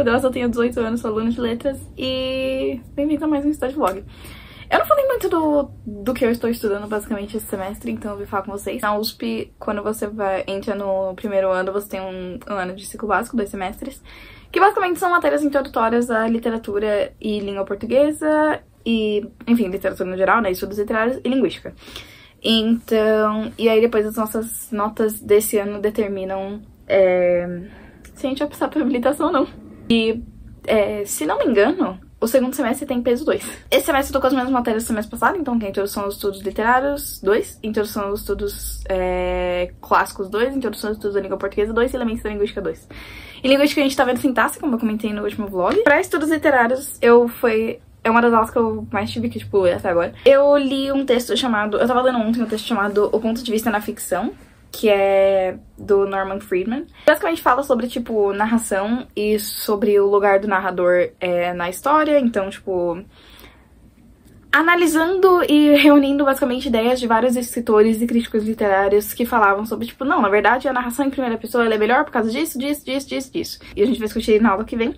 maravilhosa, eu tenho 18 anos, sou aluna de letras e bem-vindo a mais um Estudante Vlog. Eu não falei muito do que eu estou estudando basicamente esse semestre, então eu vim falar com vocês. Na USP, quando você entra no primeiro ano, você tem um ano de ciclo básico, 2 semestres, que basicamente são matérias introdutórias à literatura e língua portuguesa e, enfim, literatura no geral, né, estudos literários e linguística. Então, e aí depois as nossas notas desse ano determinam se a gente vai passar pra habilitação ou não. E, se não me engano, o segundo semestre tem peso 2. Esse semestre eu tô com as mesmas matérias do semestre passado, então que é Introdução aos Estudos Literários 2, Introdução aos Estudos Clássicos 2, Introdução aos Estudos da Língua Portuguesa 2 e Elementos da Linguística 2. Em Linguística a gente tá vendo sintaxe, como eu comentei no último vlog. Pra Estudos Literários, é uma das aulas que eu mais tive que, tipo, ler até agora. Eu li um texto chamado... Eu tava lendo ontem um texto chamado O Ponto de Vista na Ficção, que é do Norman Friedman. Basicamente fala sobre, tipo, narração e sobre o lugar do narrador na história. Então, tipo, analisando e reunindo basicamente ideias de vários escritores e críticos literários que falavam sobre, tipo, não, na verdade a narração em primeira pessoa ela é melhor por causa disso, disso, disso, disso, disso. E a gente vai discutir na aula que vem.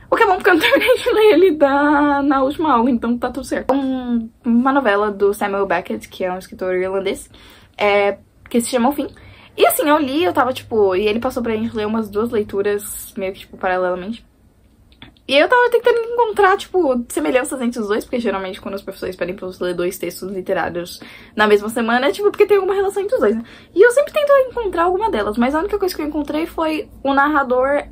O que é bom porque eu não terminei de ler ele na última aula, então tá tudo certo. Uma novela do Samuel Beckett, que é um escritor irlandês, que se chama O Fim. E assim, eu li, eu tava, tipo... E ele passou pra gente ler umas 2 leituras, meio que, tipo, paralelamente. E eu tava tentando encontrar, tipo, semelhanças entre os dois, porque geralmente quando os professores pedem pra você ler 2 textos literários na mesma semana, é, tipo, porque tem alguma relação entre os dois, né? E eu sempre tento encontrar alguma delas, mas a única coisa que eu encontrei foi o narrador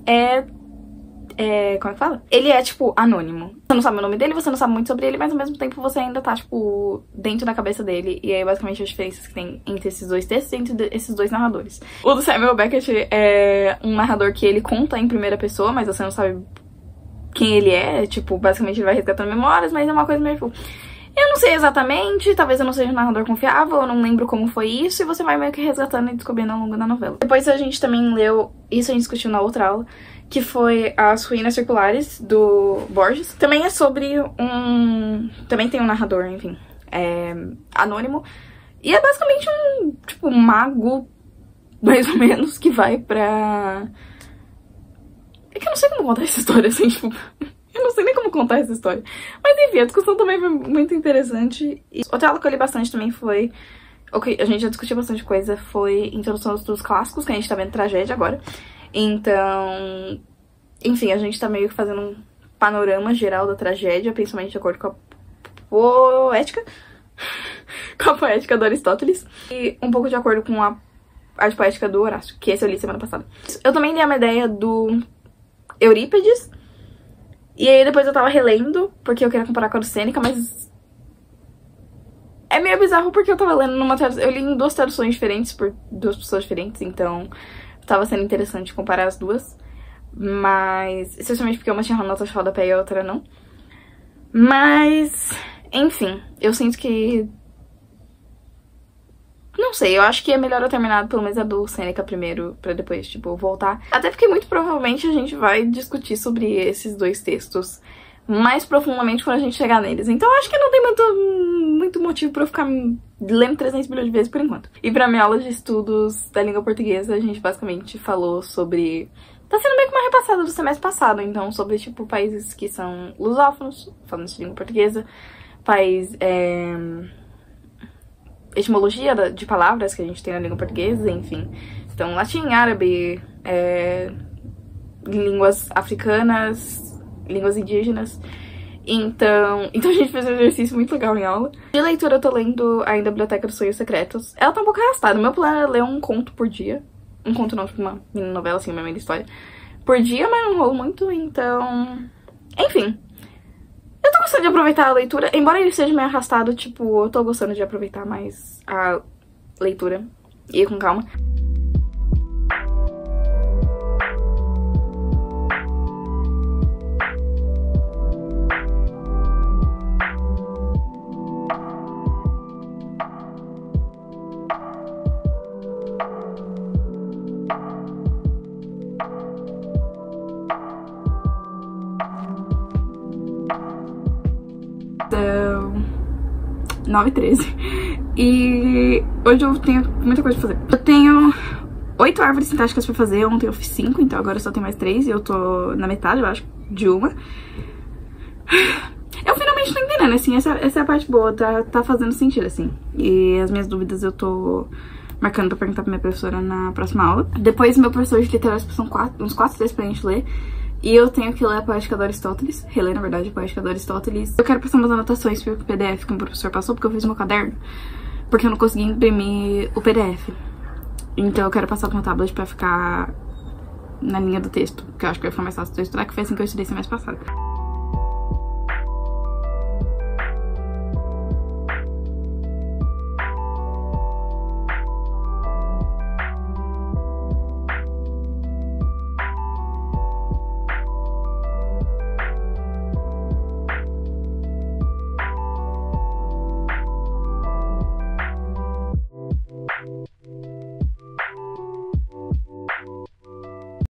como é que fala? Ele é, tipo, anônimo. Você não sabe o nome dele, você não sabe muito sobre ele, mas ao mesmo tempo você ainda tá, tipo, dentro da cabeça dele. E aí, basicamente, as diferenças que tem entre esses 2 textos e entre esses 2 narradores. O do Samuel Beckett é um narrador que ele conta em primeira pessoa, mas você não sabe quem ele é. Tipo, basicamente ele vai resgatando memórias, mas é uma coisa meio, tipo... Eu não sei exatamente, talvez eu não seja um narrador confiável, eu não lembro como foi isso, e você vai meio que resgatando e descobrindo ao longo da novela. Depois a gente também leu, isso a gente discutiu na outra aula, que foi As Ruínas Circulares, do Borges. Também é sobre também tem um narrador, enfim, anônimo. E é basicamente tipo, um mago, mais ou menos, que vai pra... É que eu não sei como contar essa história, assim, tipo... Eu não sei nem como contar essa história. Mas enfim, a discussão também foi muito interessante. E outra aula que eu li bastante também foi... a gente já discutiu bastante coisa, foi Introdução aos Estudos Clássicos, que a gente tá vendo tragédia agora. Então, enfim, a gente tá meio que fazendo um panorama geral da tragédia, principalmente de acordo com a poética, com a poética do Aristóteles, e um pouco de acordo com a arte poética do Horácio, que esse eu li semana passada. Eu também li uma ideia do Eurípides, e aí depois eu tava relendo, porque eu queria comparar com a do Sêneca, mas... É meio bizarro porque eu tava lendo numa tradução... Eu li em 2 traduções diferentes, por 2 pessoas diferentes, então... Tava sendo interessante comparar as 2. Mas... Especialmente porque uma tinha nota de rodapé e a outra não. Mas... Enfim, eu sinto que... Não sei, eu acho que é melhor eu terminar pelo menos a do Sêneca primeiro, pra depois, tipo, voltar. Até porque muito provavelmente a gente vai discutir sobre esses 2 textos mais profundamente quando a gente chegar neles. Então eu acho que não tem muito motivo pra eu ficar lendo 300 milhões de vezes por enquanto. E pra minha aula de estudos da língua portuguesa, a gente basicamente falou sobre... Tá sendo meio que uma repassada do semestre passado, então, sobre, tipo, países que são lusófonos, falando de língua portuguesa, etimologia de palavras que a gente tem na língua portuguesa, enfim. Então, latim, árabe, línguas africanas, línguas indígenas. Então a gente fez um exercício muito legal em aula. De leitura eu tô lendo ainda a Biblioteca dos Sonhos Secretos. Ela tá um pouco arrastada. Meu plano é ler um conto por dia. Um conto não, tipo uma mini novela, assim, uma mini história. Por dia, mas não rolo muito, então... Enfim. Eu tô gostando de aproveitar a leitura, embora ele seja meio arrastado, tipo, eu tô gostando de aproveitar mais a leitura e ir com calma. São 9h13 e hoje eu tenho muita coisa pra fazer. Eu tenho 8 árvores sintáticas pra fazer. Ontem eu fiz 5, então agora eu só tenho mais 3 e eu tô na metade, eu acho, de uma. Eu finalmente tô entendendo, assim, essa é a parte boa, tá fazendo sentido, assim. E as minhas dúvidas eu tô marcando pra perguntar pra minha professora na próxima aula. Depois, meu professor de literatura são uns 4 textos pra gente ler. E eu tenho que ler a Poética de Aristóteles, reler, na verdade, a Poética de Aristóteles. Eu quero passar umas anotações pro PDF que o professor passou, porque eu fiz meu caderno, porque eu não consegui imprimir o PDF. Então eu quero passar com o tablet pra ficar na linha do texto, porque eu acho que vai ficar mais fácil de eu estudar, que foi assim que eu estudei semestre passado.